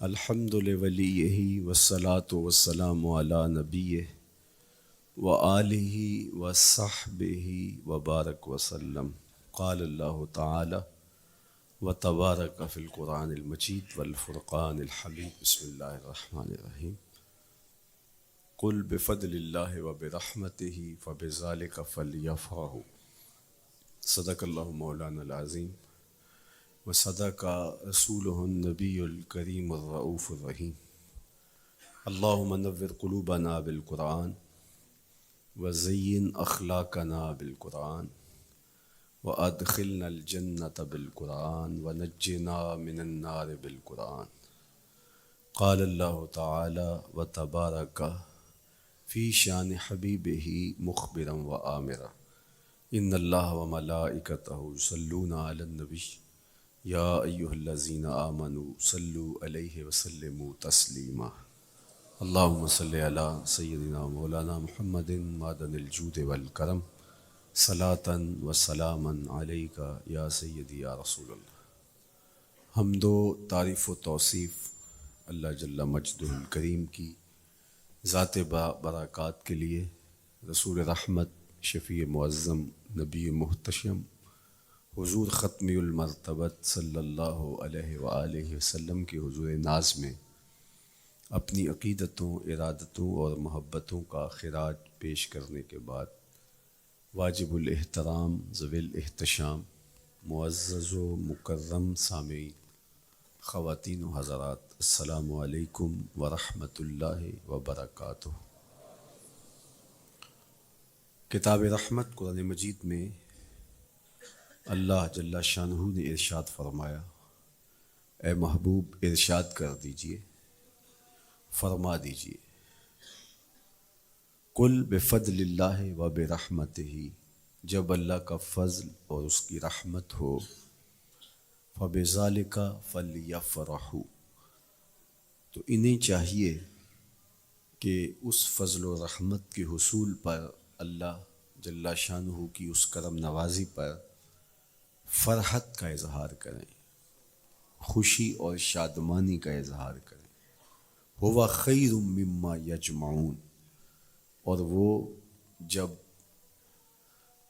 الحمد لولیہ والصلاة والسلام علی نبیہ وآلہ وصحبہ وبارک وسلم۔ قال اللہ تعالی وتبارک فی القرآن المجید والفرقان الحمید۔ بسم اللہ الرحمن الرحیم۔ قل بفضل اللہ وبرحمتہ فبذلک فلیفرحوا۔ صدق اللہ مولانا العظیم وصدق رسولہ النبی الکریم الرؤوف الرحیم۔ اللہم نور قلوبنا بالقرآن وزین اخلاقنا بالقرآن وادخلنا الجنة بالقرآن ونجنا من النار بالقرآن۔ قال اللہ تعالی وتبارک فی شان حبیبہ مخبرا وآمرا ان اللہ وملائکتہ یصلون علی النبی یا ایہا الذین آمنوا صلوا علیہ وسلموا تسلیما۔ اللہم صلی علی سیدنا مولانا محمد معدن الجود والکرم صلاۃ و سلاما علیک یا سیدی یا رسول اللہ۔ حمد و تعریف و توصیف اللہ جل مجدہ الکریم کی ذات برکات کے لیے، رسول رحمت، شفیع معظم، نبی محتشم، حضور ختمی المرتبت صلی اللہ علیہ وآلہ وسلم کے حضور ناز میں اپنی عقیدتوں، ارادتوں اور محبتوں کا خراج پیش کرنے کے بعد، واجب الاحترام ذوی الاحتشام معزز و مکرم سامعین، خواتین و حضرات، السلام علیکم ورحمۃ اللہ وبرکاتہ۔ کتاب رحمت قرآن مجید میں اللہ جل شانہ نے ارشاد فرمایا، اے محبوب ارشاد کر دیجئے، فرما دیجئے، قل بفضل اللہ و برحمتہ، جب اللہ کا فضل اور اس کی رحمت ہو، فبذالک فلیفرحوا، تو انہیں چاہیے کہ اس فضل و رحمت کے حصول پر، اللہ جل شانہ کی اس کرم نوازی پر فرحت کا اظہار کریں، خوشی اور شادمانی کا اظہار کریں۔ ہوا خیر مما یجمعون، اور وہ جب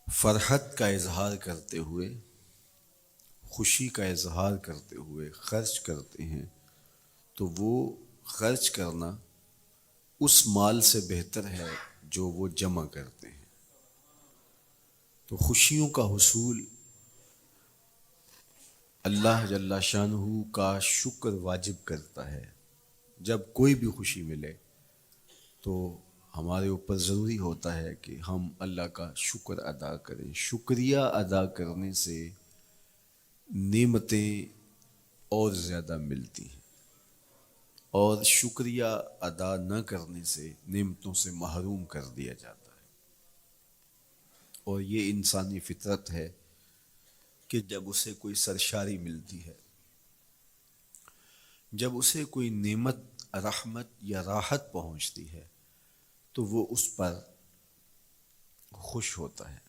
فرحت کا اظہار کرتے ہوئے، خوشی کا اظہار کرتے ہوئے خرچ کرتے ہیں، تو وہ خرچ کرنا اس مال سے بہتر ہے جو وہ جمع کرتے ہیں۔ تو خوشیوں کا حصول اللہ جل شانہ کا شکر واجب کرتا ہے۔ جب کوئی بھی خوشی ملے تو ہمارے اوپر ضروری ہوتا ہے کہ ہم اللہ کا شکر ادا کریں۔ شکریہ ادا کرنے سے نعمتیں اور زیادہ ملتی ہیں، اور شکریہ ادا نہ کرنے سے نعمتوں سے محروم کر دیا جاتا ہے۔ اور یہ انسانی فطرت ہے کہ جب اسے کوئی سرشاری ملتی ہے، جب اسے کوئی نعمت، رحمت یا راحت پہنچتی ہے، تو وہ اس پر خوش ہوتا ہے۔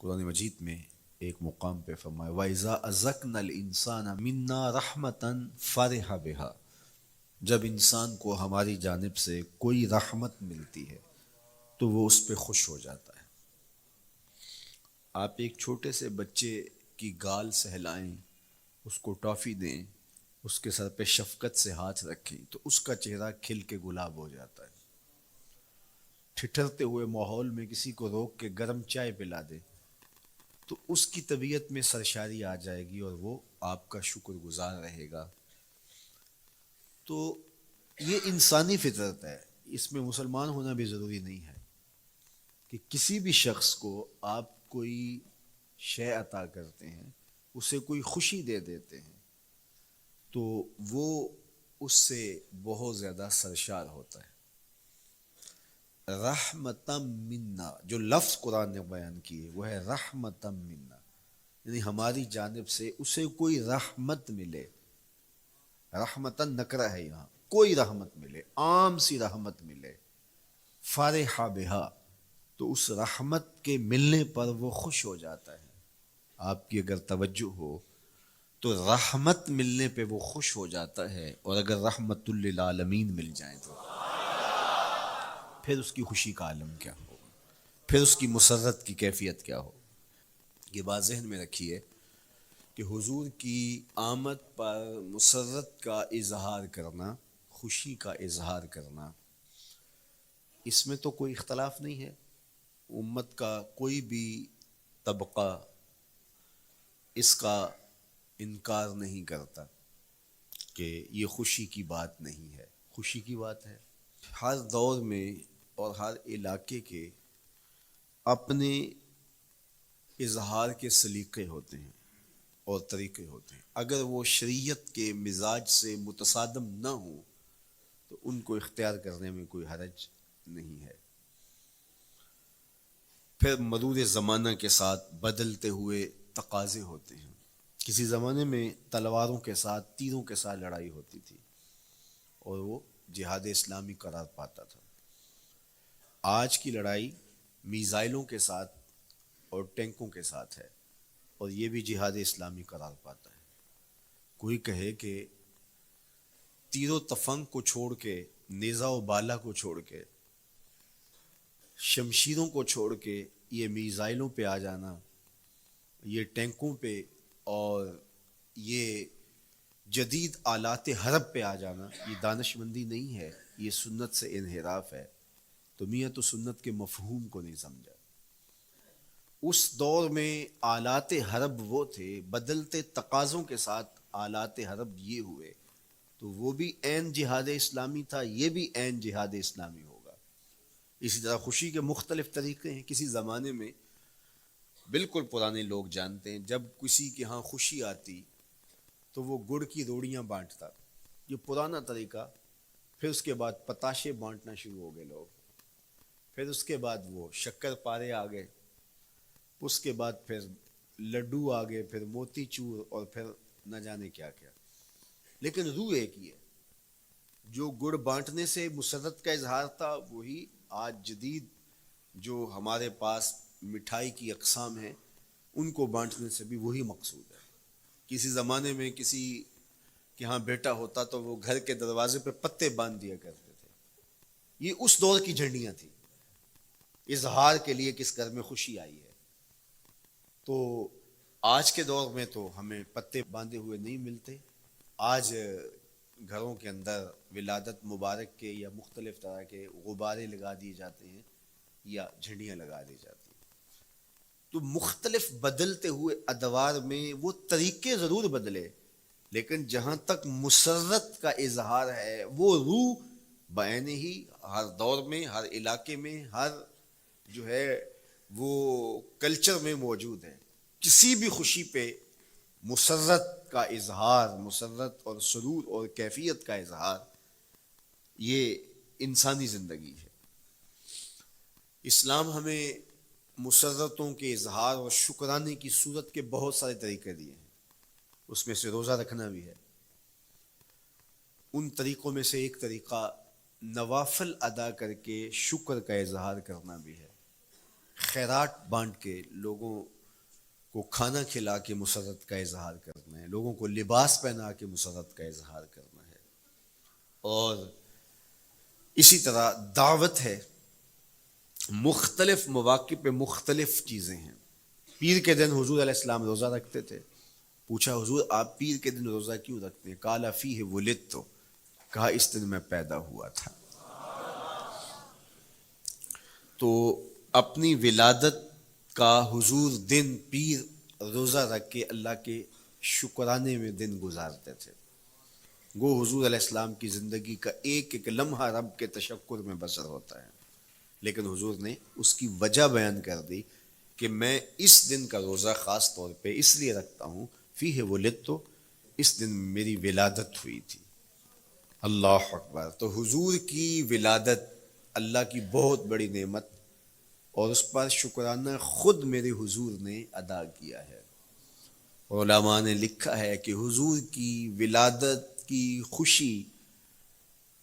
قرآن مجید میں ایک مقام پہ فرمایا وَإِذَا أَذَقْنَا الْإِنسَانَ مِنَّا رَحْمَةً فَرِحَ بِهَا، جب انسان کو ہماری جانب سے کوئی رحمت ملتی ہے تو وہ اس پہ خوش ہو جاتا ہے۔ آپ ایک چھوٹے سے بچے کی گال سہلائیں، اس کو ٹافی دیں، اس کے سر پہ شفقت سے ہاتھ رکھیں تو اس کا چہرہ کھل کے گلاب ہو جاتا ہے۔ ٹھٹھرتے ہوئے ماحول میں کسی کو روک کے گرم چائے پلا دے تو اس کی طبیعت میں سرشاری آ جائے گی اور وہ آپ کا شکر گزار رہے گا۔ تو یہ انسانی فطرت ہے، اس میں مسلمان ہونا بھی ضروری نہیں ہے کہ کسی بھی شخص کو آپ کوئی شے عطا کرتے ہیں، اسے کوئی خوشی دے دیتے ہیں، تو وہ اس سے بہت زیادہ سرشار ہوتا ہے۔ رحمتم منا، جو لفظ قرآن نے بیان کیے وہ ہے رحمتم منا، یعنی ہماری جانب سے اسے کوئی رحمت ملے۔ رحمتن نکرہ ہے یہاں، کوئی رحمت ملے، عام سی رحمت ملے، فرح بہا، تو اس رحمت کے ملنے پر وہ خوش ہو جاتا ہے۔ آپ کی اگر توجہ ہو تو رحمت ملنے پہ وہ خوش ہو جاتا ہے، اور اگر رحمت للعالمین مل جائیں تو پھر اس کی خوشی کا عالم کیا ہو، پھر اس کی مسرت کی کیفیت کیا ہو۔ یہ بات ذہن میں رکھیے کہ حضور کی آمد پر مسرت کا اظہار کرنا، خوشی کا اظہار کرنا، اس میں تو کوئی اختلاف نہیں ہے، امت کا کوئی بھی طبقہ اس کا انکار نہیں کرتا کہ یہ خوشی کی بات نہیں ہے، خوشی کی بات ہے۔ ہر دور میں اور ہر علاقے کے اپنے اظہار کے سلیقے ہوتے ہیں اور طریقے ہوتے ہیں، اگر وہ شریعت کے مزاج سے متصادم نہ ہوں تو ان کو اختیار کرنے میں کوئی حرج نہیں ہے۔ پھر مرور زمانہ کے ساتھ بدلتے ہوئے تقاضے ہوتے ہیں۔ کسی زمانے میں تلواروں کے ساتھ، تیروں کے ساتھ لڑائی ہوتی تھی اور وہ جہاد اسلامی قرار پاتا تھا۔ آج کی لڑائی میزائلوں کے ساتھ اور ٹینکوں کے ساتھ ہے، اور یہ بھی جہاد اسلامی قرار پاتا ہے۔ کوئی کہے کہ تیر و تفنگ کو چھوڑ کے، نیزہ و بالا کو چھوڑ کے، شمشیروں کو چھوڑ کے یہ میزائلوں پہ آ جانا، یہ ٹینکوں پہ اور یہ جدید آلات حرب پہ آ جانا، یہ دانش مندی نہیں ہے، یہ سنت سے انحراف ہے۔ تو میاں تو سنت کے مفہوم کو نہیں سمجھا۔ اس دور میں آلات حرب وہ تھے، بدلتے تقاضوں کے ساتھ آلات حرب یہ ہوئے، تو وہ بھی عین جہاد اسلامی تھا، یہ بھی عین جہاد اسلامی ہوگا۔ اسی طرح خوشی کے مختلف طریقے ہیں۔ کسی زمانے میں بالکل پرانے لوگ جانتے ہیں، جب کسی کے ہاں خوشی آتی تو وہ گڑ کی روڑیاں بانٹتا، یہ پرانا طریقہ۔ پھر اس کے بعد پتاشے بانٹنا شروع ہو گئے لوگ، پھر اس کے بعد وہ شکر پارے آ گئے، اس کے بعد پھر لڈو آ گئے، پھر موتی چور، اور پھر نہ جانے کیا کیا۔ لیکن روح ایک ہی ہے۔ جو گڑ بانٹنے سے مسرت کا اظہار تھا، وہی آج جدید جو ہمارے پاس مٹھائی کی اقسام ہیں، ان کو بانٹنے سے بھی وہی مقصود ہے۔ کسی زمانے میں کسی کہ ہاں بیٹا ہوتا تو وہ گھر کے دروازے پہ پتے باندھ دیا کرتے تھے، یہ اس دور کی جھنڈیاں تھیں، اظہار کے لیے کس گھر میں خوشی آئی ہے۔ تو آج کے دور میں تو ہمیں پتے باندھے ہوئے نہیں ملتے، آج گھروں کے اندر ولادت مبارک کے یا مختلف طرح کے غبارے لگا دیے جاتے ہیں یا جھنڈیاں لگا دی جاتی ہیں۔ تو مختلف بدلتے ہوئے ادوار میں وہ طریقے ضرور بدلے، لیکن جہاں تک مسرت کا اظہار ہے، وہ روح بعین ہی ہر دور میں، ہر علاقے میں، ہر جو ہے وہ کلچر میں موجود ہے۔ کسی بھی خوشی پہ مسرت کا اظہار، مسرت اور سرور اور کیفیت کا اظہار، یہ انسانی زندگی ہے۔ اسلام ہمیں مسرتوں کے اظہار اور شکرانے کی صورت کے بہت سارے طریقے دیے ہیں، اس میں سے روزہ رکھنا بھی ہے۔ ان طریقوں میں سے ایک طریقہ نوافل ادا کر کے شکر کا اظہار کرنا بھی ہے، خیرات بانٹ کے لوگوں کو کھانا کھلا کے مسرت کا اظہار کرنا ہے، لوگوں کو لباس پہنا کے مسرت کا اظہار کرنا ہے۔ اور اسی طرح دعوت ہے، مختلف مواقع پہ مختلف چیزیں ہیں۔ پیر کے دن حضور علیہ السلام روزہ رکھتے تھے، پوچھا حضور آپ پیر کے دن روزہ کیوں رکھتے ہیں؟ قال فیہ ولدت، کہا اس دن میں پیدا ہوا تھا۔ تو اپنی ولادت کا حضور دن پیر روزہ رکھ کے اللہ کے شکرانے میں دن گزارتے تھے۔ وہ حضور علیہ السلام کی زندگی کا ایک ایک لمحہ رب کے تشکر میں بسر ہوتا ہے، لیکن حضور نے اس کی وجہ بیان کر دی کہ میں اس دن کا روزہ خاص طور پہ اس لیے رکھتا ہوں، فیہ ولدت، اس دن میری ولادت ہوئی تھی۔ اللہ اکبر۔ تو حضور کی ولادت اللہ کی بہت بڑی نعمت، اور اس پر شکرانہ خود میرے حضور نے ادا کیا ہے۔ علماء نے لکھا ہے کہ حضور کی ولادت کی خوشی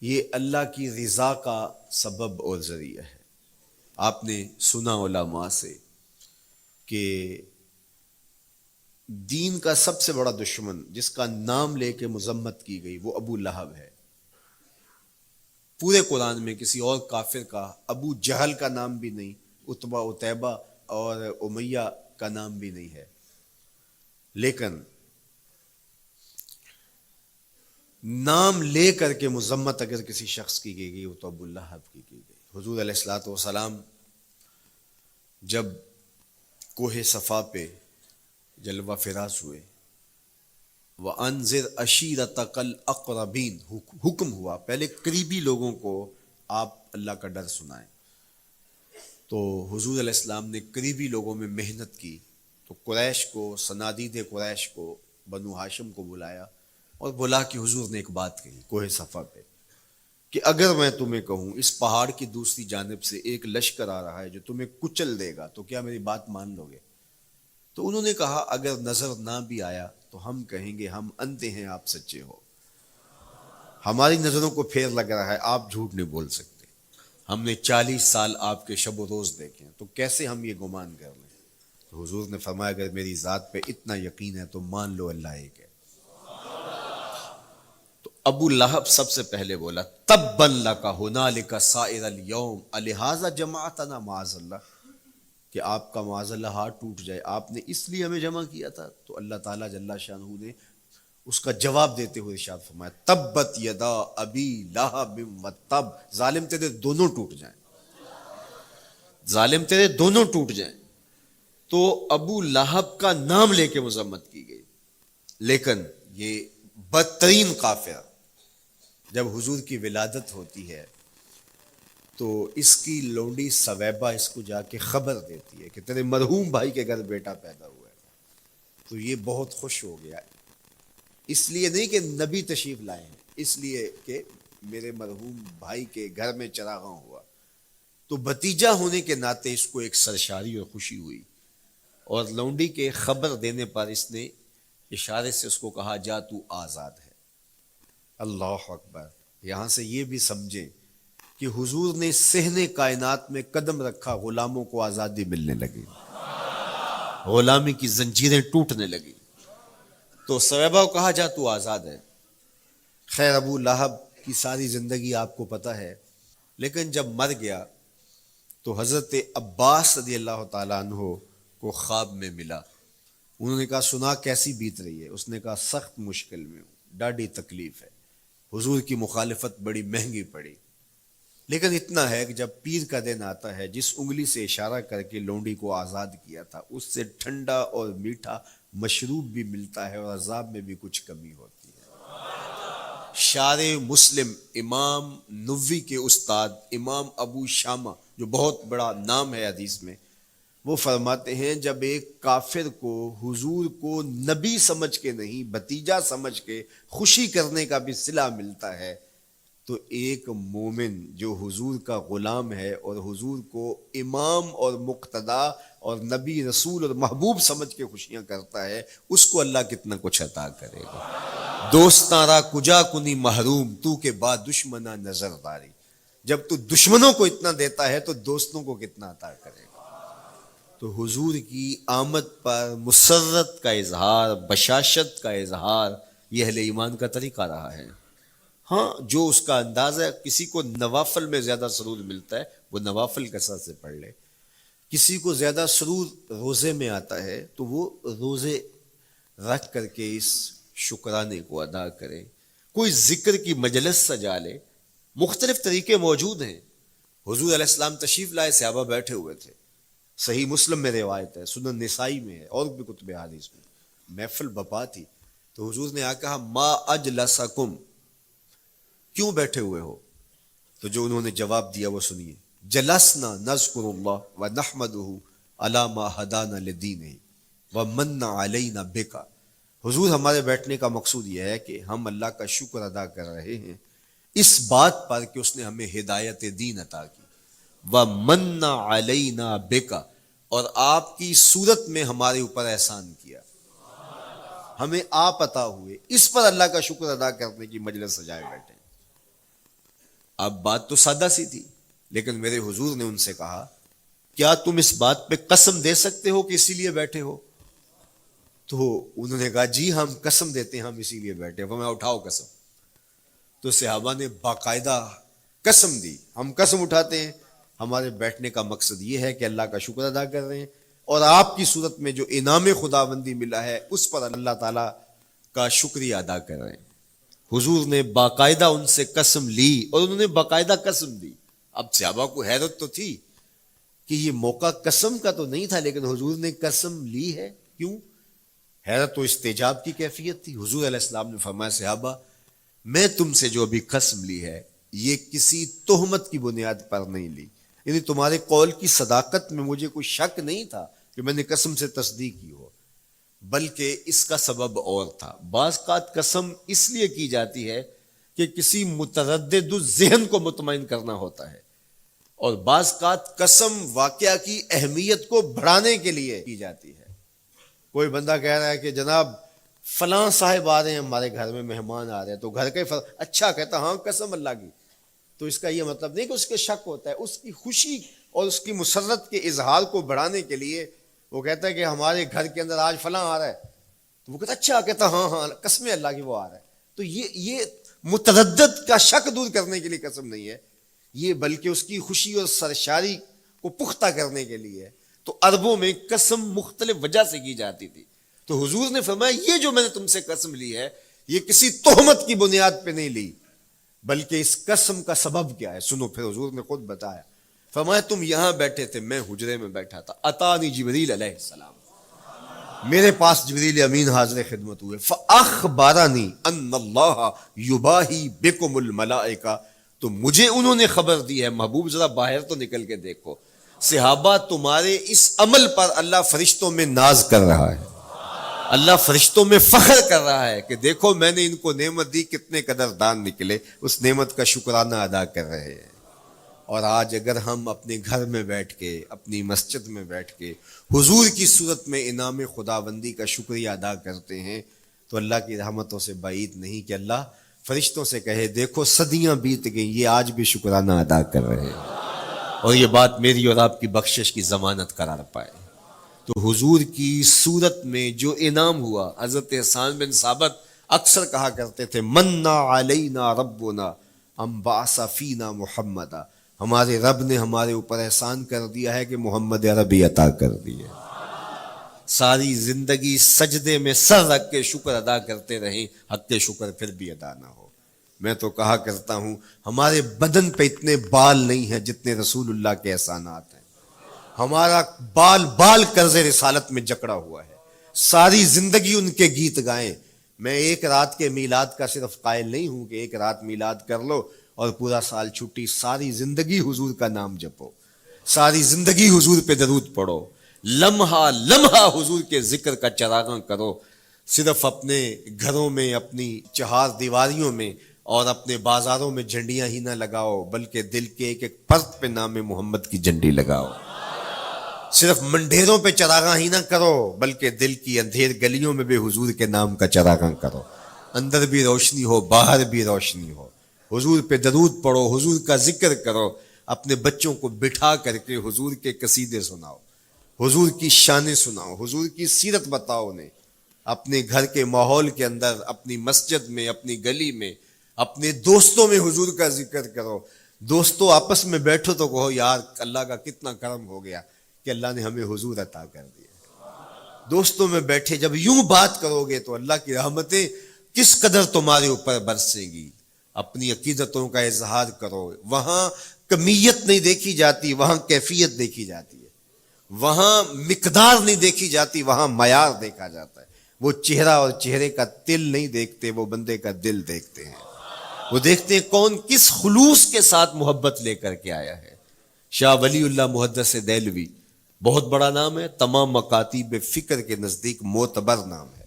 یہ اللہ کی رضا کا سبب اور ذریعہ ہے۔ آپ نے سنا علماء سے کہ دین کا سب سے بڑا دشمن جس کا نام لے کے مذمت کی گئی وہ ابو لہب ہے. پورے قرآن میں کسی اور کافر کا ابو جہل کا نام بھی نہیں، عتبہ عتیبہ اور امیہ کا نام بھی نہیں ہے. لیکن نام لے کر کے مذمت اگر کسی شخص کی گئی وہ تو ابو لہب کی گئی. حضور علیہ الصلوۃ والسلام جب کوہ صفا پہ جلوہ فراز ہوئے، وَأَنذِرْ عَشِيرَتَكَ الْأَقْرَبِينَ، حکم ہوا پہلے قریبی لوگوں کو آپ اللہ کا ڈر سنائیں. تو حضور علیہ السلام نے قریبی لوگوں میں محنت کی، تو قریش کو، صنادید قریش کو، بنو ہاشم کو بلایا اور بلا کہ حضور نے ایک بات کہی کوہ صفا پہ کہ اگر میں تمہیں کہوں اس پہاڑ کی دوسری جانب سے ایک لشکر آ رہا ہے جو تمہیں کچل دے گا تو کیا میری بات مان لو گے؟ تو انہوں نے کہا اگر نظر نہ بھی آیا تو ہم کہیں گے ہم اندھے ہیں، آپ سچے ہو. ہماری نظروں کو پھیر لگ رہا ہے، آپ جھوٹ نہیں بول سکتے. ہم نے 40 سال آپ کے شب و روز دیکھے ہیں، تو کیسے ہم یہ گمان کر لیں؟ تو حضور نے فرمایا اگر میری ذات پہ اتنا یقین ہے تو مان لو اللہ ایک ہے. تو ابو لہب سب سے پہلے بولا تبا لک ھنالک سائر الیوم الہذا جمعتنا معاذ اللہ، کہ آپ کا معاذ اللہ ہاتھ ٹوٹ جائے، آپ نے اس لیے ہمیں جمع کیا تھا. تو اللہ تعالیٰ جل شانہ نے اس کا جواب دیتے ہوئے ارشاد فرمایا تبت یدا ابی لہب وتب، ظالم تیرے دونوں ٹوٹ جائیں، ظالم تیرے دونوں ٹوٹ جائیں. تو ابو لہب کا نام لے کے مذمت کی گئی. لیکن یہ بدترین کافر جب حضور کی ولادت ہوتی ہے تو اس کی لونڈی سویبہ اس کو جا کے خبر دیتی ہے کہ تیرے مرحوم بھائی کے گھر بیٹا پیدا ہوا ہے. تو یہ بہت خوش ہو گیا، اس لیے نہیں کہ نبی تشریف لائے ہیں، اس لیے کہ میرے مرحوم بھائی کے گھر میں چراغاں ہوا. تو بھتیجا ہونے کے ناطے اس کو ایک سرشاری اور خوشی ہوئی، اور لونڈی کے خبر دینے پر اس نے اشارے سے اس کو کہا جا تو آزاد ہے. اللہ اکبر. یہاں سے یہ بھی سمجھیں کہ حضور نے صحن کائنات میں قدم رکھا، غلاموں کو آزادی ملنے لگی، غلامی کی زنجیریں ٹوٹنے لگی. تو صحابہ کو کہا جا تو آزاد ہے. خیر ابو لہب کی ساری زندگی آپ کو پتہ ہے، لیکن جب مر گیا تو حضرت عباس رضی اللہ تعالیٰ عنہ کو خواب میں ملا. انہوں نے کہا سنا کیسی بیت رہی ہے؟ اس نے کہا سخت مشکل میں ہوں، ڈاڑھی تکلیف ہے، حضور کی مخالفت بڑی مہنگی پڑی. لیکن اتنا ہے کہ جب پیر کا دن آتا ہے، جس انگلی سے اشارہ کر کے لونڈی کو آزاد کیا تھا اس سے ٹھنڈا اور میٹھا مشروب بھی ملتا ہے اور عذاب میں بھی کچھ کمی ہوتی ہے. شارع مسلم امام نووی کے استاد امام ابو شامہ، جو بہت بڑا نام ہے حدیث میں، وہ فرماتے ہیں جب ایک کافر کو حضور کو نبی سمجھ کے نہیں بھتیجا سمجھ کے خوشی کرنے کا بھی صلہ ملتا ہے، تو ایک مومن جو حضور کا غلام ہے اور حضور کو امام اور مقتدا اور نبی رسول اور محبوب سمجھ کے خوشیاں کرتا ہے، اس کو اللہ کتنا کچھ عطا کرے گا. دوستاں کجا کنی محروم تو کے بعد دشمنا نظر داری. جب تو دشمنوں کو اتنا دیتا ہے تو دوستوں کو کتنا عطا کرے گا. تو حضور کی آمد پر مسرت کا اظہار، بشاشت کا اظہار، یہ اہل ایمان کا طریقہ رہا ہے. ہاں جو اس کا انداز ہے، کسی کو نوافل میں زیادہ سرور ملتا ہے وہ نوافل کثرت سے پڑھ لے، کسی کو زیادہ سرور روزے میں آتا ہے تو وہ روزے رکھ کر کے اس شکرانے کو ادا کرے، کوئی ذکر کی مجلس سجا لے. مختلف طریقے موجود ہیں. حضور علیہ السلام تشریف لائے، صحابہ بیٹھے ہوئے تھے، صحیح مسلم میں روایت ہے، سنن نسائی میں ہے اور بھی کتب حدیث میں. محفل بپا تھی تو حضور نے آ کہا ما اجلسکم، کیوں بیٹھے ہوئے ہو؟ تو جو انہوں نے جواب دیا وہ سنیے. جلسنا نذکر اللہ ونحمدہ علی ما ہدانا لدینہ ومن علینا بکا. حضور ہمارے بیٹھنے کا مقصود یہ ہے کہ ہم اللہ کا شکر ادا کر رہے ہیں اس بات پر کہ اس نے ہمیں ہدایت دین عطا کی، ومن علینا بکا، اور آپ کی صورت میں ہمارے اوپر احسان کیا، ہمیں آپ عطا ہوئے، اس پر اللہ کا شکر ادا کرنے کی مجلس سجائے بیٹھے. اب بات تو سادہ سی تھی، لیکن میرے حضور نے ان سے کہا کیا تم اس بات پہ قسم دے سکتے ہو کہ اسی لیے بیٹھے ہو؟ تو انہوں نے کہا جی ہم قسم دیتے ہیں، ہم اسی لیے بیٹھے. فرمایا اٹھاؤ قسم. تو صحابہ نے باقاعدہ قسم دی، ہم قسم اٹھاتے ہیں، ہمارے بیٹھنے کا مقصد یہ ہے کہ اللہ کا شکر ادا کر رہے ہیں، اور آپ کی صورت میں جو انعام خداوندی ملا ہے اس پر اللہ تعالیٰ کا شکریہ ادا کر رہے ہیں. حضور نے باقاعدہ ان سے قسم لی، اور انہوں نے باقاعدہ قسم دی. اب صحابہ کو حیرت تو تھی کہ یہ موقع قسم کا تو نہیں تھا، لیکن حضور نے قسم لی ہے. کیوں؟ حیرت و استعجاب کی کیفیت تھی. حضور علیہ السلام نے فرمایا صحابہ میں تم سے جو ابھی قسم لی ہے یہ کسی تہمت کی بنیاد پر نہیں لی، یعنی تمہارے قول کی صداقت میں مجھے کوئی شک نہیں تھا کہ میں نے قسم سے تصدیق کی ہو، بلکہ اس کا سبب اور تھا. بعض اوقات قسم اس لیے کی جاتی ہے کہ کسی متردد ذہن کو مطمئن کرنا ہوتا ہے، اور بعض اوقات قسم واقعہ کی اہمیت کو بڑھانے کے لیے کی جاتی ہے. کوئی بندہ کہہ رہا ہے کہ جناب فلاں صاحب آ رہے ہیں ہمارے گھر میں، مہمان آ رہے ہیں، تو گھر کے اچھا کہتا ہاں قسم اللہ کی، تو اس کا یہ مطلب نہیں کہ اس کے شک ہوتا ہے، اس کی خوشی اور اس کی مسرت کے اظہار کو بڑھانے کے لیے وہ کہتا ہے کہ ہمارے گھر کے اندر آج فلاں آ رہا ہے، تو وہ کہتا اچھا کہتا ہاں ہاں قسم اللہ کی وہ آ رہا ہے. تو یہ متردد کا شک دور کرنے کے لیے قسم نہیں ہے، یہ بلکہ اس کی خوشی اور سرشاری کو پختہ کرنے کے لیے ہے. تو عربوں میں قسم مختلف وجہ سے کی جاتی تھی. تو حضور نے فرمایا یہ جو میں نے تم سے قسم لی ہے یہ کسی تہمت کی بنیاد پہ نہیں لی، بلکہ اس قسم کا سبب کیا ہے سنو. پھر حضور نے خود بتایا، فرمایا تم یہاں بیٹھے تھے، میں حجرے میں بیٹھا تھا، اتانی جبریل علیہ السلام، میرے پاس جبریل امین حاضر خدمت ہوئے، فاخبرنی ان اللہ یباہی بکم الملائکہ، تو مجھے انہوں نے خبر دی ہے. محبوب ذرا باہر تو نکل کے دیکھو، صحابہ تمہارے اس عمل پر اللہ فرشتوں میں ناز کر رہا ہے، اللہ فرشتوں میں فخر کر رہا ہے کہ دیکھو میں نے ان کو نعمت دی، کتنے قدردان نکلے، اس نعمت کا شکرانہ ادا کر رہے ہیں. اور آج اگر ہم اپنے گھر میں بیٹھ کے، اپنی مسجد میں بیٹھ کے حضور کی صورت میں انعام خداوندی کا شکریہ ادا کرتے ہیں تو اللہ کی رحمتوں سے بعید نہیں کہ اللہ فرشتوں سے کہے دیکھو صدیاں بیت گئیں، یہ آج بھی شکرانہ ادا کر رہے ہیں، اور یہ بات میری اور آپ کی بخشش کی ضمانت قرار پائے. تو حضور کی صورت میں جو انعام ہوا، حضرت حسان بن ثابت اکثر کہا کرتے تھے منا علینا ربنا ام بعث فینا محمدا، ہمارے رب نے ہمارے اوپر احسان کر دیا ہے کہ محمد عربی عطا کر دیے. ساری زندگی سجدے میں سر رکھ کے شکر ادا کرتے رہیں، حق کے شکر پھر بھی ادا نہ ہو. میں تو کہا کرتا ہوں ہمارے بدن پہ اتنے بال نہیں ہیں جتنے رسول اللہ کے احسانات ہیں. ہمارا بال بال قرض رسالت میں جکڑا ہوا ہے، ساری زندگی ان کے گیت گائیں. میں ایک رات کے میلاد کا صرف قائل نہیں ہوں کہ ایک رات میلاد کر لو اور پورا سال چھٹی، ساری زندگی حضور کا نام جپو، ساری زندگی حضور پہ درود پڑھو، لمحہ لمحہ حضور کے ذکر کا چراغاں کرو. صرف اپنے گھروں میں، اپنی چہار دیواریوں میں اور اپنے بازاروں میں جھنڈیاں ہی نہ لگاؤ، بلکہ دل کے ایک ایک پرت پہ نام محمد کی جھنڈی لگاؤ. صرف منڈیروں پہ چراغاں ہی نہ کرو، بلکہ دل کی اندھیر گلیوں میں بھی حضور کے نام کا چراغاں کرو، اندر بھی روشنی ہو باہر بھی روشنی ہو. حضور پہ درود پڑھو، حضور کا ذکر کرو، اپنے بچوں کو بٹھا کر کے حضور کے قصیدے سناؤ، حضور کی شانیں سناؤ، حضور کی سیرت بتاؤ انہیں. اپنے گھر کے ماحول کے اندر، اپنی مسجد میں، اپنی گلی میں، اپنے دوستوں میں حضور کا ذکر کرو. دوستوں آپس میں بیٹھو تو کہو یار اللہ کا کتنا کرم ہو گیا کہ اللہ نے ہمیں حضور عطا کر دیا. دوستوں میں بیٹھے جب یوں بات کرو گے تو اللہ کی رحمتیں کس قدر تمہارے اوپر برسیں گی. اپنی عقیدتوں کا اظہار کرو، وہاں کمیت نہیں دیکھی جاتی، وہاں کیفیت دیکھی جاتی ہے، وہاں مقدار نہیں دیکھی جاتی، وہاں معیار دیکھا جاتا ہے. وہ چہرہ اور چہرے کا تل نہیں دیکھتے، وہ بندے کا دل دیکھتے ہیں. وہ دیکھتے ہیں کون کس خلوص کے ساتھ محبت لے کر کے آیا ہے. شاہ ولی اللہ محدث دہلوی بہت بڑا نام ہے، تمام مکاتیب فکر کے نزدیک معتبر نام ہے.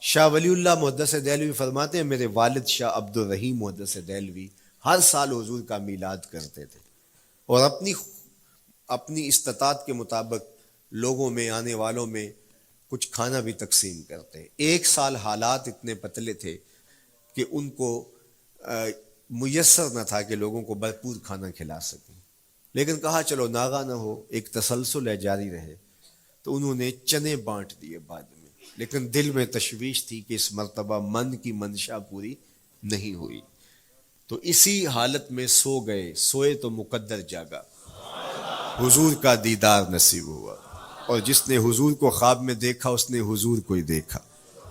شاہ ولی اللہ محدث دہلوی فرماتے ہیں میرے والد شاہ عبد الرحیم محدث دہلوی ہر سال حضور کا میلاد کرتے تھے، اور اپنی استطاعت کے مطابق لوگوں میں، آنے والوں میں کچھ کھانا بھی تقسیم کرتے. ایک سال حالات اتنے پتلے تھے کہ ان کو میسر نہ تھا کہ لوگوں کو بھرپور کھانا کھلا سکیں، لیکن کہا چلو ناغہ نہ ہو، ایک تسلسل ہے جاری رہے، تو انہوں نے چنے بانٹ دیے بعد میں. لیکن دل میں تشویش تھی کہ اس مرتبہ من کی منشا پوری نہیں ہوئی، تو اسی حالت میں سو گئے، سوئے تو مقدر جاگا، حضور کا دیدار نصیب ہوا، اور جس نے حضور کو خواب میں دیکھا اس نے حضور کو ہی دیکھا۔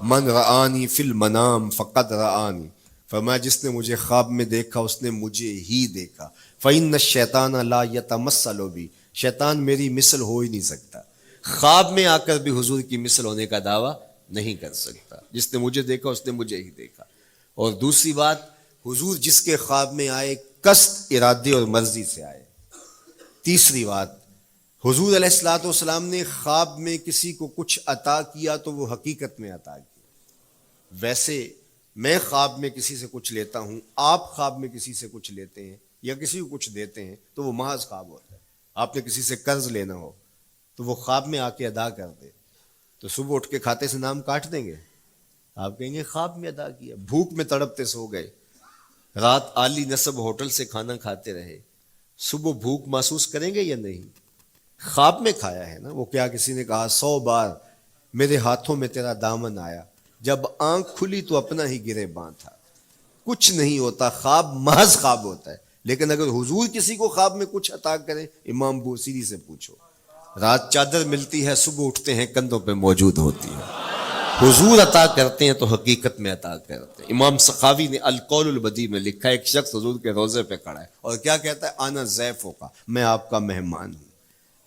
من رآنی فی المنام فقد رآنی، فرمایا جس نے مجھے خواب میں دیکھا اس نے مجھے ہی دیکھا۔ فإن الشیطان لا یتمثل بی، شیطان میری مثل ہو ہی نہیں سکتا، خواب میں آ کر بھی حضور کی مثل ہونے کا دعویٰ نہیں کر سکتا، جس نے مجھے دیکھا اس نے مجھے ہی دیکھا۔ اور دوسری بات، حضور جس کے خواب میں آئے قصد، ارادے اور مرضی سے آئے۔ تیسری بات، حضور علیہ الصلوۃ والسلام نے خواب میں کسی کو کچھ عطا کیا تو وہ حقیقت میں عطا کیا۔ ویسے میں خواب میں کسی سے کچھ لیتا ہوں، آپ خواب میں کسی سے کچھ لیتے ہیں یا کسی کو کچھ دیتے ہیں تو وہ محض خواب ہوتا ہے۔ آپ نے کسی سے قرض لینا ہو تو وہ خواب میں آ کے ادا کر دے تو صبح اٹھ کے کھاتے سے نام کاٹ دیں گے؟ آپ کہیں گے خواب میں ادا کیا۔ بھوک میں تڑپتے سو گئے، رات عالی نسب ہوٹل سے کھانا کھاتے رہے، صبح بھوک محسوس کریں گے یا نہیں؟ خواب میں کھایا ہے نا۔ وہ کیا کسی نے کہا 100 بار میرے ہاتھوں میں تیرا دامن آیا، جب آنکھ کھلی تو اپنا ہی گرے باں تھا۔ کچھ نہیں ہوتا، خواب محض خواب ہوتا ہے۔ لیکن اگر حضور کسی کو خواب میں کچھ عطا کرے، امام بوصیری سے پوچھو، رات چادر ملتی ہے، صبح اٹھتے ہیں کندھوں پہ موجود ہوتی ہے۔ حضور عطا کرتے ہیں تو حقیقت میں عطا کرتے ہیں۔ امام سخاوی نے القول البدیع میں لکھا ہے، ایک شخص حضور کے روضے پہ کھڑا ہے اور کیا کہتا ہے؟ آنا ضیفوں کا، میں آپ کا مہمان ہوں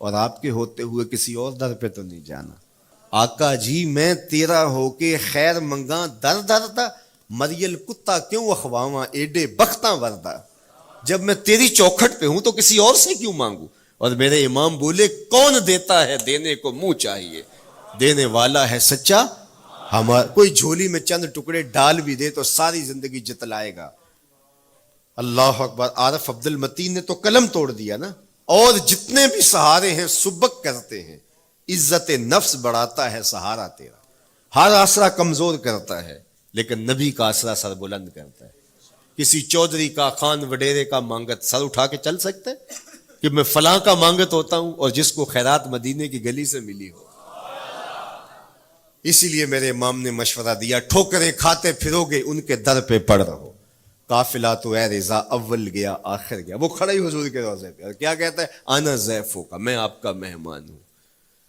اور آپ کے ہوتے ہوئے کسی اور در پہ تو نہیں جانا۔ آقا جی میں تیرا ہو کے خیر منگاں در در دا، مریل کتا کیوں اخواواں ایڈے بختاں وردہ، جب میں تیری چوکھٹ پہ ہوں تو کسی اور سے کیوں مانگوں؟ اور میرے امام بولے کون دیتا ہے دینے کو منہ چاہیے، دینے والا ہے سچا ہمارا۔ کوئی جھولی میں چند ٹکڑے ڈال بھی دے تو ساری زندگی جتلائے گا۔ اللہ اکبر۔ عارف عبد المتین نے تو قلم توڑ دیا نا۔ اور جتنے بھی سہارے ہیں سبک کرتے ہیں، عزت نفس بڑھاتا ہے سہارا تیرا، ہر آسرا کمزور کرتا ہے لیکن نبی کا آسرا سر بلند کرتا ہے۔ کسی چودھری کا، خان وڈیرے کا مانگت سر اٹھا کے چل سکتے کہ میں فلاں کا مانگت ہوتا ہوں اور جس کو خیرات مدینے کی گلی سے ملی ہو؟ اسی لیے میرے امام نے مشورہ دیا، ٹھوکریں کھاتے پھرو گے ان کے در پہ پڑ رہو، قافلہ تو اے رضا اول گیا آخر گیا۔ وہ کھڑا ہی حضور کے روضے پہ اور کیا کہتا ہے؟ آنا ضیفوں کا، میں آپ کا مہمان ہوں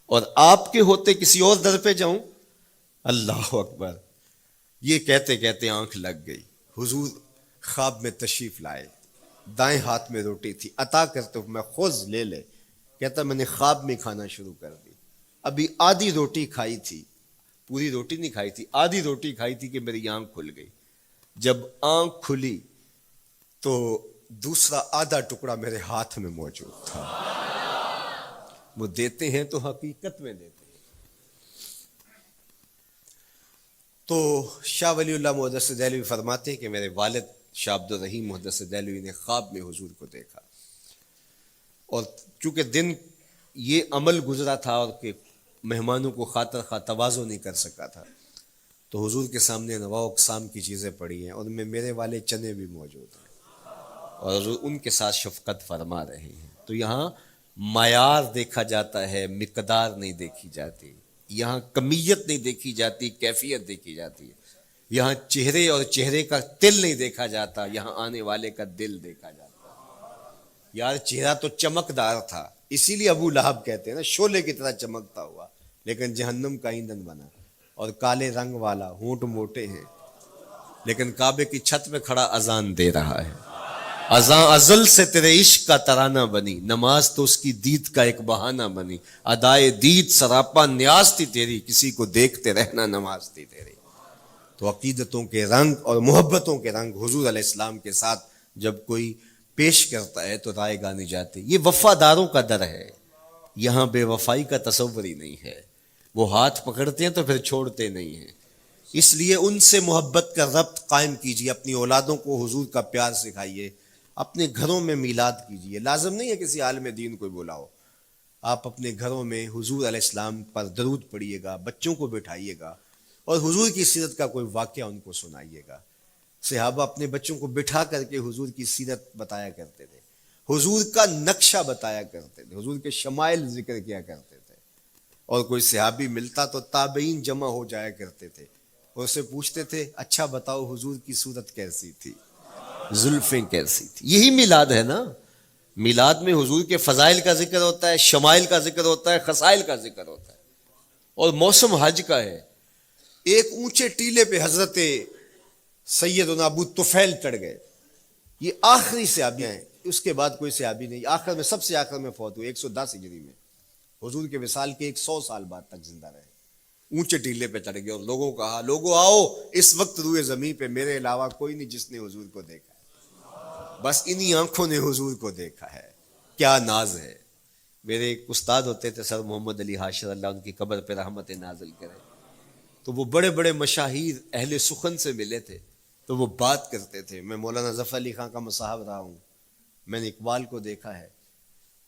اور آپ کے ہوتے کسی اور در پہ جاؤں؟ اللہ اکبر۔ یہ کہتے کہتے آنکھ لگ گئی۔ حضور خواب میں تشریف لائے، دائیں ہاتھ میں روٹی تھی، عطا کرتے ہوئے میں خذ لے لے، کہتا میں نے خواب میں کھانا شروع کر دی، ابھی آدھی روٹی کھائی تھی، پوری روٹی نہیں کھائی تھی، آدھی روٹی کھائی تھی کہ میری آنکھ کھل گئی۔ جب آنکھ کھلی تو دوسرا آدھا ٹکڑا میرے ہاتھ میں موجود تھا۔ وہ دیتے ہیں تو حقیقت میں دیتے ہیں۔ تو شاہ ولی اللہ محدث دہلوی فرماتے ہیں کہ میرے والد شاہ عبد الرحیم محدث دہلوی نے خواب میں حضور کو دیکھا، اور چونکہ دن یہ عمل گزرا تھا اور کہ مہمانوں کو خاطر خواہ تواضع نہیں کر سکا تھا، تو حضور کے سامنے نواع اقسام کی چیزیں پڑی ہیں، اور میں میرے والے چنے بھی موجود ہیں اور حضور ان کے ساتھ شفقت فرما رہے ہیں۔ تو یہاں معیار دیکھا جاتا ہے، مقدار نہیں دیکھی جاتی، یہاں کمیت نہیں دیکھی جاتی، کیفیت دیکھی جاتی ہے۔ یہاں چہرے اور چہرے کا تل نہیں دیکھا جاتا، یہاں آنے والے کا دل دیکھا جاتا۔ یار چہرہ تو چمکدار تھا، اسی لیے ابو لہب کہتے ہیں نا شعلے کی طرح چمکتا ہوا، لیکن جہنم کا ایندھن بنا، اور کالے رنگ والا، ہونٹ موٹے ہیں، لیکن کعبے کی چھت میں کھڑا اذان دے رہا ہے۔ اذان ازل سے تیرے عشق کا ترانہ بنی، نماز تو اس کی دید کا ایک بہانہ بنی، ادائے دید سراپا نیاز تھی تیری، کسی کو دیکھتے رہنا نماز تھی تیری۔ تو عقیدتوں کے رنگ اور محبتوں کے رنگ حضور علیہ السلام کے ساتھ جب کوئی پیش کرتا ہے تو رائے گانی جاتی۔ یہ وفاداروں کا در ہے، یہاں بے وفائی کا تصور ہی نہیں ہے۔ وہ ہاتھ پکڑتے ہیں تو پھر چھوڑتے نہیں ہیں، اس لیے ان سے محبت کا ربط قائم کیجیے، اپنی اولادوں کو حضور کا پیار سکھائیے، اپنے گھروں میں میلاد کیجیے۔ لازم نہیں ہے کسی عالم دین کو بلاؤ، آپ اپنے گھروں میں حضور علیہ السلام پر درود پڑھیے گا، بچوں کو بٹھائیے گا اور حضور کی سیرت کا کوئی واقعہ ان کو سنائیے گا۔ صحابہ اپنے بچوں کو بٹھا کر کے حضور کی سیرت بتایا کرتے تھے، حضور کا نقشہ بتایا کرتے تھے، حضور کے شمائل ذکر کیا کرتے تھے۔ اور کوئی صحابی ملتا تو تابعین جمع ہو جایا کرتے تھے اور اسے پوچھتے تھے اچھا بتاؤ حضور کی صورت کیسی تھی، زلفیں کیسی تھی. یہی میلاد ہے نا. میلاد میں حضور کے فضائل کا ذکر ہوتا ہے، شمائل کا ذکر ہوتا ہے، خصائل کا ذکر ہوتا ہے. اور موسم حج کا ہے. ایک اونچے ٹیلے پہ حضرت سیدنا ابو طفیل چڑھ گئے. یہ آخری صحابی ہیں، اس کے بعد کوئی صحابی نہیں. آخر میں سب سے آخر میں فوت ہوئے 110 ہجری میں. حضور کے وصال کے 100 سال بعد تک زندہ رہے. اونچے ٹیلے پہ چڑھ گئے اور لوگوں کو کہا لوگوں آؤ، اس وقت روئے زمین پہ میرے علاوہ کوئی نہیں جس نے حضور کو دیکھا ہے. بس انہی آنکھوں نے حضور کو دیکھا ہے. کیا ناز ہے. میرے ایک استاد ہوتے تھے سر محمد علی حاشر، اللہ ان کی قبر پہ رحمت نازل کرے. تو وہ بڑے بڑے مشاہیر اہل سخن سے ملے تھے تو وہ بات کرتے تھے. میں مولانا ظفر علی خان کا مصاحب رہا ہوں، میں نے اقبال کو دیکھا ہے.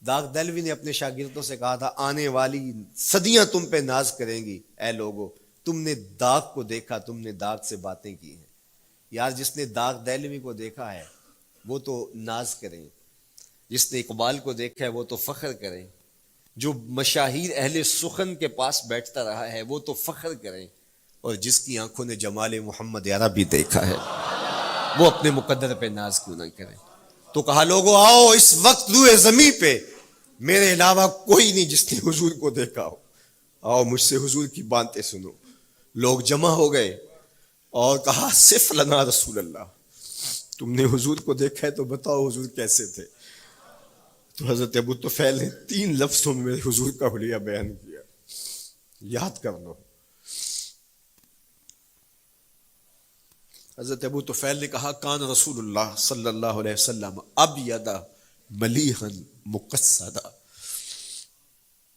داغ دہلوی نے اپنے شاگردوں سے کہا تھا آنے والی صدیاں تم پہ ناز کریں گی اے لوگو، تم نے داغ کو دیکھا، تم نے داغ سے باتیں کی ہیں. یار جس نے داغ دہلوی کو دیکھا ہے وہ تو ناز کریں، جس نے اقبال کو دیکھا ہے وہ تو فخر کریں، جو مشاہیر اہل سخن کے پاس بیٹھتا رہا ہے وہ تو فخر کریں، اور جس کی آنکھوں نے جمال محمد عربی دیکھا ہے وہ اپنے مقدر پہ ناز کیوں نہ کریں. تو کہا لوگوں آؤ، اس وقت روئے زمین پہ میرے علاوہ کوئی نہیں جس نے حضور کو دیکھا ہو، آؤ مجھ سے حضور کی باتیں سنو. لوگ جمع ہو گئے اور کہا صف لنا رسول اللہ، تم نے حضور کو دیکھا ہے تو بتاؤ حضور کیسے تھے. تو حضرت ابو طفیل نے 3 لفظوں میں حضور کا حلیہ بیان کیا، یاد کر لو. حضرت ابو طفیل نے کہا کان رسول اللہ صلی اللہ علیہ وسلم ابیض ملیحا مقصدا.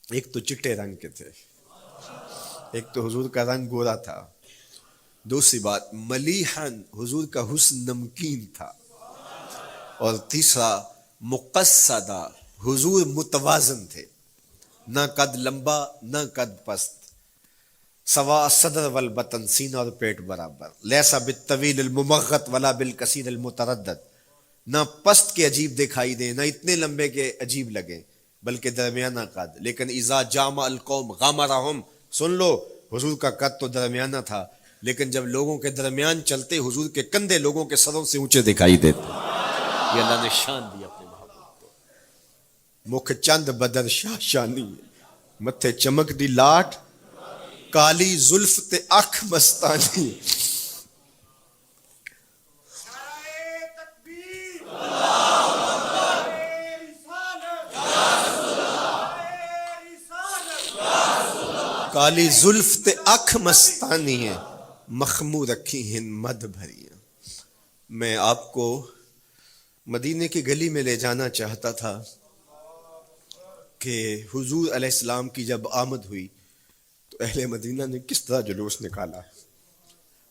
ایک تو چٹے رنگ کے تھے، ایک تو حضور کا رنگ گورا تھا. دوسری بات ملیحا، حضور کا حسن نمکین تھا. اور تیسرا مقصدا، حضور متوازن تھے، نہ قد لمبا نہ قد پست، سوا صدر والبطن، سینہ اور پیٹ برابر. لیسا بالطویل الممغط ولا بالکثیر المتردد، نہ پست کے عجیب دکھائی دیں نہ اتنے لمبے کے عجیب لگیں بلکہ درمیانہ قد. لیکن اذا جامع القوم غامرہم، سن لو حضور کا قد تو درمیانہ تھا لیکن جب لوگوں کے درمیان چلتے حضور کے کندھے لوگوں کے سروں سے اونچے دکھائی دیتے. یہ اللہ نے شان دی اپنے محبوب کو. مکھ چند بدر شاہ شانی، متھے چمک دی لاٹ، کالی زلف تے اکھ مستانی. کالی زلف تے اکھ مستانی ہے، مخمور رکھی ہیں مد بھریاں. میں آپ کو مدینے کی گلی میں لے جانا چاہتا تھا کہ حضور علیہ السلام کی جب آمد ہوئی تو اہل مدینہ نے کس طرح جلوس نکالا،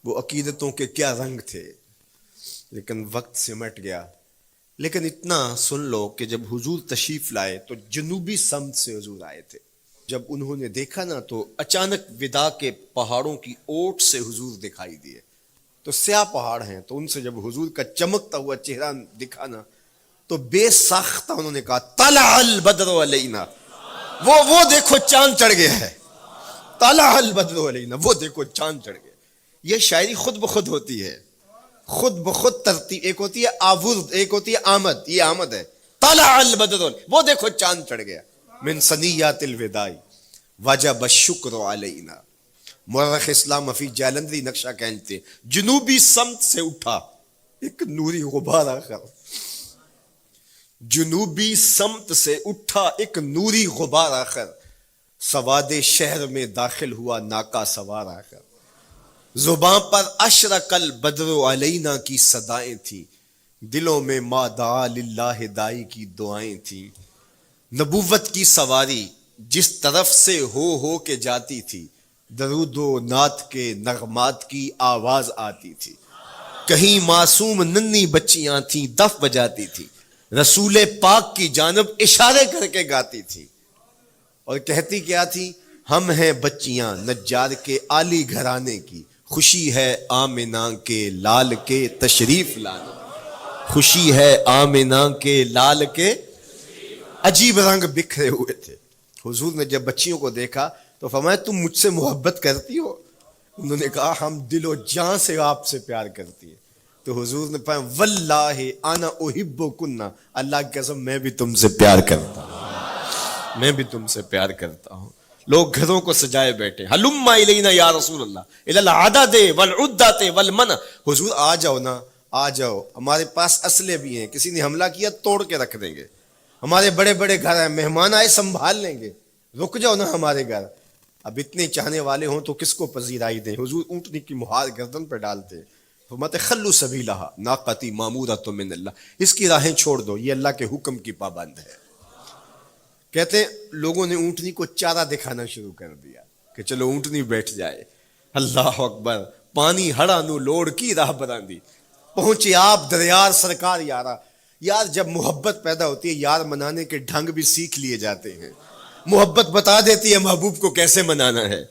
وہ عقیدتوں کے کیا رنگ تھے. لیکن وقت سمٹ گیا. لیکن اتنا سن لو کہ جب حضور تشریف لائے تو جنوبی سمت سے حضور آئے تھے. جب انہوں نے دیکھا نا تو اچانک ودا کے پہاڑوں کی اوٹ سے حضور دکھائی دیے. تو سیاہ پہاڑ ہیں تو ان سے جب حضور کا چمکتا ہوا چہرہ دکھا نا تو بے ساختہ انہوں نے کہا طلع البدر علینا، وہ دیکھو چاند چڑھ گیا ہے. طلع البدر علینا، وہ دیکھو چاند چڑھ گیا. یہ شاعری خود بخود ہوتی ہے، خود بخود ترتیب. ایک ہوتی ہے آورد، ایک ہوتی ہے آمد. یہ آمد ہے. طلع البدر، وہ دیکھو چاند چڑھ گیا. من ثنیات الوداع وجب الشکر علینا. مورخ اسلام حفیظ جالندری نقشہ کہتے جنوبی سمت سے اٹھا ایک نوری غبار آخر. جنوبی سمت سے اٹھا ایک نوری غبار آخر، سواد شہر میں داخل ہوا ناکا سوار آخر. زباں پر اشرق البدر علینا کی صدائیں تھیں، دلوں میں ما دعا للہ دائی کی دعائیں تھیں. نبوت کی سواری جس طرف سے ہو کے جاتی تھی، درود و نعت کے نغمات کی آواز آتی تھی. کہیں معصوم ننھی بچیاں تھیں دف بجاتی تھی، رسول پاک کی جانب اشارے کر کے گاتی تھی اور کہتی کیا تھی؟ ہم ہیں بچیاں نجار کے عالی گھرانے کی، خوشی ہے آمنہ کے لال کے تشریف لانے. خوشی ہے آمنہ کے لال کے. عجیب رنگ بکھرے ہوئے تھے. حضور نے جب بچیوں کو دیکھا تو فرمایا تم مجھ سے محبت کرتی ہو؟ انہوں نے کہا ہم دل و جان سے آپ سے پیار کرتی ہیں. تو حضور نے فرمایا واللہ انا احبکن، اللہ کی قسم میں بھی تم سے پیار کرتا ہوں، میں بھی تم سے پیار کرتا ہوں. لوگ گھروں کو سجائے بیٹھے، ہلم الینا یا رسول اللہ الی العدد والعدۃ والمن، حضور آ جاؤ نا، آ جاؤ، ہمارے پاس اسلحے بھی ہیں، کسی نے حملہ کیا توڑ کے رکھ دیں گے، ہمارے بڑے بڑے گھر ہیں، مہمان آئے سنبھال لیں گے، رک جاؤ نا ہمارے گھر. اب اتنے چاہنے والے ہوں تو کس کو پذیرائی دیں؟ حضور اونٹنی کی مہار گردن پہ ڈالتے، فرماتے خلو سبیلہا ناقتی مامورۃ من اللہ، اس کی راہیں چھوڑ دو، یہ اللہ کے حکم کی پابند ہے. کہتے ہیں لوگوں نے اونٹنی کو چارہ دکھانا شروع کر دیا کہ چلو اونٹنی بیٹھ جائے. اللہ اکبر، پانی ہڑا نو لوڑ کی راہ براندی، پہنچے آپ دریار سرکار یارا. یار جب محبت پیدا ہوتی ہے یار منانے کے ڈھنگ بھی سیکھ لیے جاتے ہیں، محبت بتا دیتی ہے محبوب کو کیسے منانا ہے.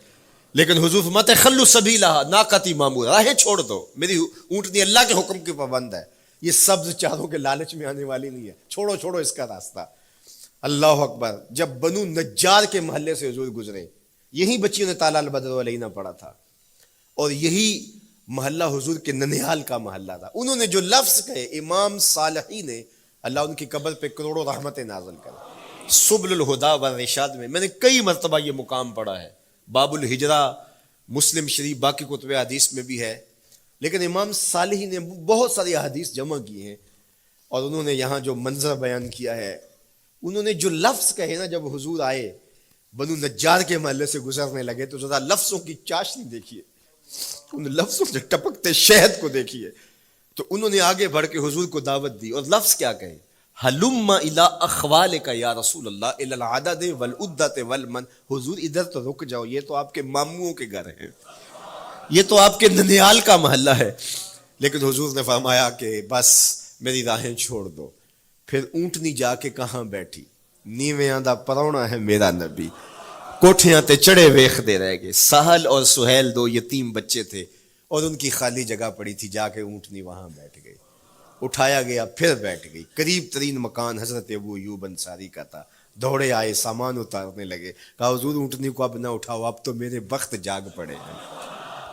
لیکن حضور فرماتے خلو سبیلہا ناقتی مامور، راہیں چھوڑ دو، میری اونٹنی اللہ کے حکم کی پابند ہے، یہ سبز چاروں کے لالچ میں آنے والی نہیں ہے، چھوڑو چھوڑو اس کا راستہ. اللہ اکبر، جب بنو نجار کے محلے سے حضور گزرے، یہی بچیوں نے تالا البدر علینا پڑھا تھا، اور یہی محلہ حضور کے ننیال کا محلہ تھا. انہوں نے جو لفظ کہے، امام صالحی نے، اللہ ان کی قبر پہ کروڑوں رحمتیں نازل کرے. سبل الہدا والرشاد میں نے کئی مرتبہ یہ مقام پڑھا ہے، باب الہجرہ مسلم شریف باقی کتب حدیث میں بھی ہے، لیکن امام صالحی نے بہت ساری احادیث جمع کی ہیں، اور انہوں نے یہاں جو منظر بیان کیا ہے، انہوں نے جو لفظ کہے نا، جب حضور آئے بنو نجار کے محلے سے گزرنے لگے تو ذرا لفظوں کی چاشنی دیکھیے، ان لفظوں سے ٹپکتے شہد کو دیکھیے. تو انہوں نے آگے بڑھ کے حضور کو دعوت دی، اور لفظ کیا کہے، ہلم الی اخوالک یا رسول اللہ الی العدد والعدۃ والمن، حضور ادھر تو رک جاؤ، یہ تو آپ کے ماموں کے گھر ہیں، یہ تو آپ کے ننیال کا محلہ ہے. لیکن حضور نے فرمایا کہ بس میری راہیں چھوڑ دو. پھر اونٹنی جا کے کہاں بیٹھی، نیویاں دا پرونا ہے میرا نبی، کوٹھیاں تے چڑھے ویخ دے رہ گئے. سہل اور سہیل دو یتیم بچے تھے، اور ان کی خالی جگہ پڑی تھی، جا کے اونٹنی وہاں بیٹھ گئی. اٹھایا گیا پھر بیٹھ گئی. قریب ترین مکان حضرت ابو ایوب انصاری کا تھا. دوڑے آئے، سامان اتارنے لگے، کہا حضور اونٹنی کو اب نہ اٹھاؤ، اب تو میرے بخت جاگ پڑے ہیں.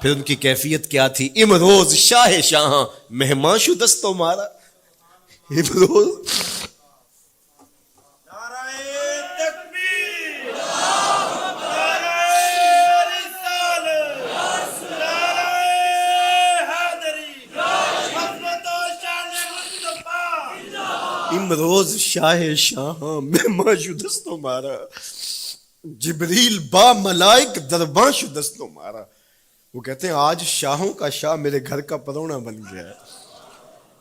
پھر ان کی کیفیت کیا تھی، امروز شاہ شاہاں مہمان شو دستو مارا. امروز امروز شاہ شاہاں مہمان شو دستو مارا، جبریل با ملائک درباں شو دستو مارا. وہ کہتے ہیں آج شاہوں کا شاہ میرے گھر کا پرونا بن گیا ہے.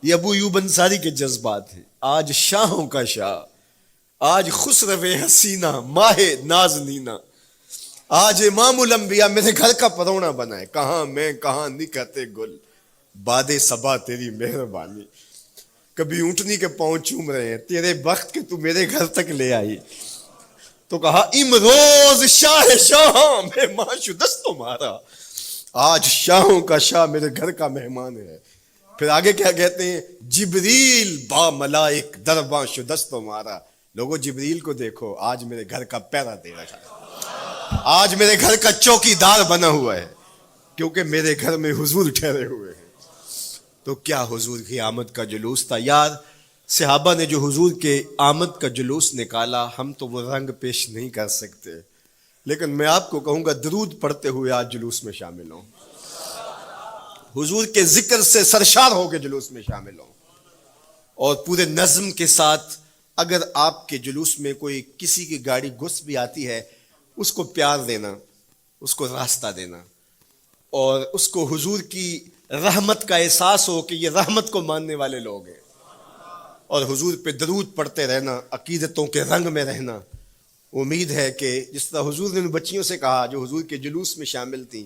یہ ابو ایوب انصاری کے جذبات ہیں. آج شاہوں کا شاہ، آج خسرو حسینہ ماہ نازنینہ، آج امام الانبیاء میرے گھر کا پرونا بنا ہے. کہاں میں کہاں نکھتے گل، باد صبا تیری مہربانی. کبھی اونٹنی کے پاؤں چوم رہے ہیں، تیرے بخت کے تو میرے گھر تک لے آئی. تو کہا امروز شاہ شاہاں مہمان شو دستو مارا، آج شاہوں کا شاہ میرے گھر کا مہمان ہے. پھر آگے کیا کہتے ہیں، جبریل با ملائک درباں شو دستو مارا. لوگوں جبریل کو دیکھو، آج میرے گھر کا پہرا دے رہا ہے، آج میرے گھر کا چوکی دار بنا ہوا ہے، کیونکہ میرے گھر میں حضور ٹھہرے ہوئے ہیں. تو کیا حضور کی آمد کا جلوس تھا یار. صحابہ نے جو حضور کے آمد کا جلوس نکالا، ہم تو وہ رنگ پیش نہیں کر سکتے، لیکن میں آپ کو کہوں گا درود پڑھتے ہوئے آج جلوس میں شامل ہوں، حضور کے ذکر سے سرشار ہو کے جلوس میں شامل ہوں، اور پورے نظم کے ساتھ. اگر آپ کے جلوس میں کوئی کسی کی گاڑی گھس بھی آتی ہے، اس کو پیار دینا، اس کو راستہ دینا، اور اس کو حضور کی رحمت کا احساس ہو کہ یہ رحمت کو ماننے والے لوگ ہیں، اور حضور پہ درود پڑھتے رہنا، عقیدتوں کے رنگ میں رہنا. امید ہے کہ جس طرح حضور نے ان بچیوں سے کہا جو حضور کے جلوس میں شامل تھیں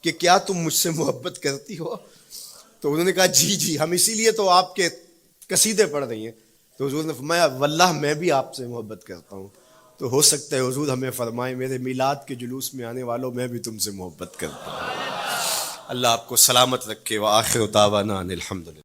کہ کیا تم مجھ سے محبت کرتی ہو، تو انہوں نے کہا جی جی، ہم اسی لیے تو آپ کے قصیدے پڑھ رہی ہیں. تو حضور نے فرمایا واللہ میں بھی آپ سے محبت کرتا ہوں. تو ہو سکتا ہے حضور ہمیں فرمائیں میرے میلاد کے جلوس میں آنے والوں میں بھی تم سے محبت کرتا ہوں. اللہ آپ کو سلامت رکھے. وآخر دعوانا ان الحمدللہ.